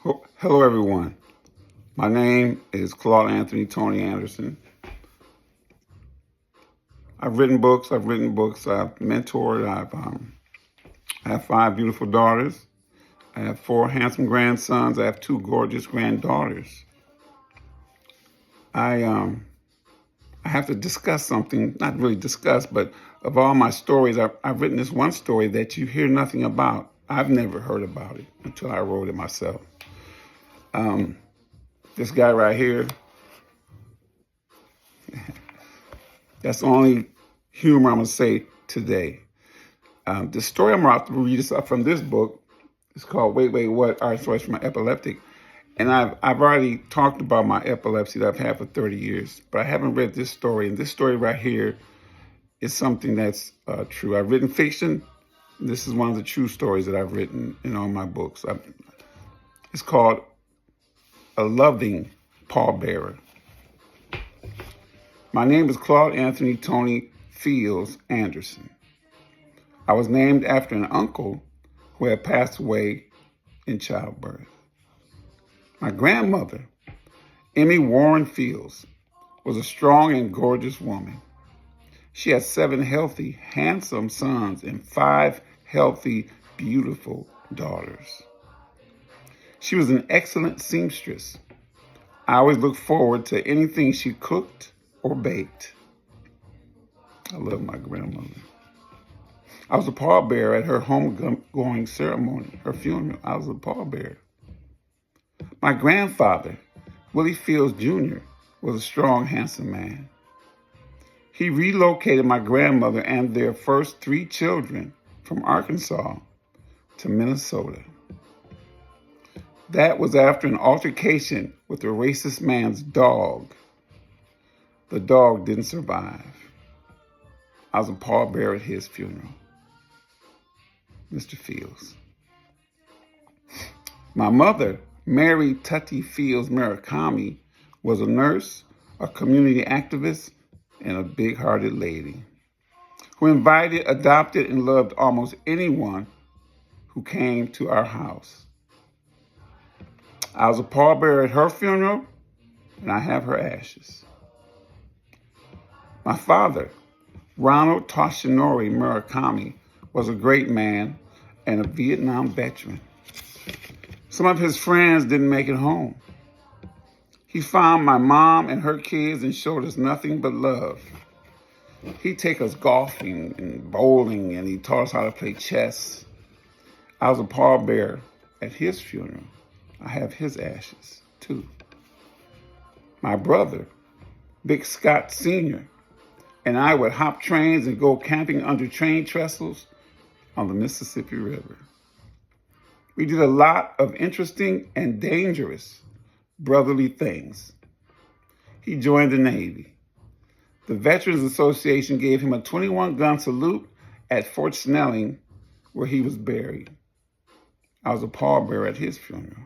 Hello, everyone. My name is Claude Anthony Tony Anderson. I've written books. I've mentored. I have 5 beautiful daughters. I have 4 handsome grandsons. I have 2 gorgeous granddaughters. I have to discuss something, not really discuss, but of all my stories, I've written this one story that you hear nothing about. I've never heard about it until I wrote it myself. This guy right here, that's the only humor I'm going to say today. The story I'm about to read is up from this book. It's called Wait, What? Our Stories from an Epileptic. And I've already talked about my epilepsy that I've had for 30 years, but I haven't read this story. And this story right here is something that's true. I've written fiction. This is one of the true stories that I've written in all my books. It's called A Loving Pallbearer. My name is Claude Anthony Tony Fields Anderson. I was named after an uncle who had passed away in childbirth. My grandmother, Emmy Warren Fields, was a strong and gorgeous woman. She had 7 healthy, handsome sons and 5 healthy, beautiful daughters. She was an excellent seamstress. I always looked forward to anything she cooked or baked. I love my grandmother. I was a pallbearer at her homegoing ceremony, her funeral. I was a pallbearer. My grandfather, Willie Fields Jr., was a strong, handsome man. He relocated my grandmother and their first 3 children from Arkansas to Minnesota. That was after an altercation with a racist man's dog. The dog didn't survive. I was a pallbearer at his funeral. Mr. Fields. My mother, Mary Tutty Fields Murakami, was a nurse, a community activist, and a big-hearted lady who invited, adopted, and loved almost anyone who came to our house. I was a pallbearer at her funeral, and I have her ashes. My father, Ronald Toshinori Murakami, was a great man and a Vietnam veteran. Some of his friends didn't make it home. He found my mom and her kids and showed us nothing but love. He'd take us golfing and bowling, and he taught us how to play chess. I was a pallbearer at his funeral. I have his ashes, too. My brother, Big Scott Sr., and I would hop trains and go camping under train trestles on the Mississippi River. We did a lot of interesting and dangerous brotherly things. He joined the Navy. The Veterans Association gave him a 21-gun salute at Fort Snelling, where he was buried. I was a pallbearer at his funeral.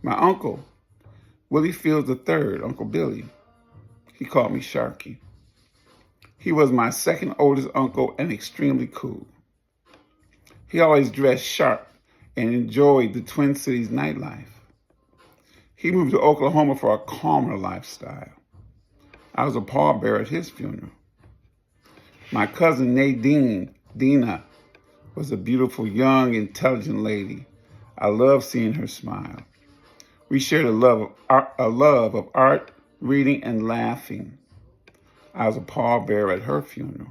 My uncle, Willie Fields III, Uncle Billy, he called me Sharky. He was my second oldest uncle and extremely cool. He always dressed sharp and enjoyed the Twin Cities nightlife. He moved to Oklahoma for a calmer lifestyle. I was a pallbearer at his funeral. My cousin Nadine, Dina, was a beautiful, young, intelligent lady. I loved seeing her smile. We shared a love of art, reading, and laughing. I was a pallbearer at her funeral.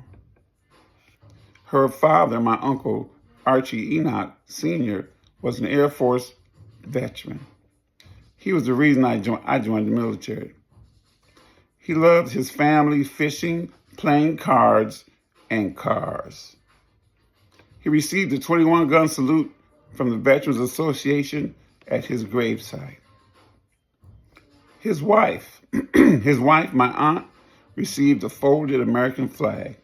Her father, my uncle Archie Enoch Sr., was an Air Force veteran. He was the reason I joined the military. He loved his family, fishing, playing cards, and cars. He received a 21-gun salute from the Veterans Association at his gravesite. His wife, my aunt, received a folded American flag.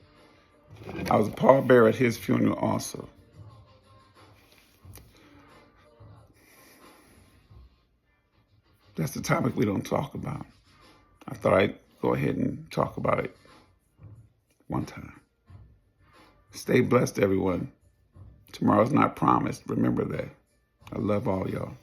I was a pallbearer at his funeral also. That's the topic we don't talk about. I thought I'd go ahead and talk about it one time. Stay blessed, everyone. Tomorrow's not promised. Remember that. I love all y'all.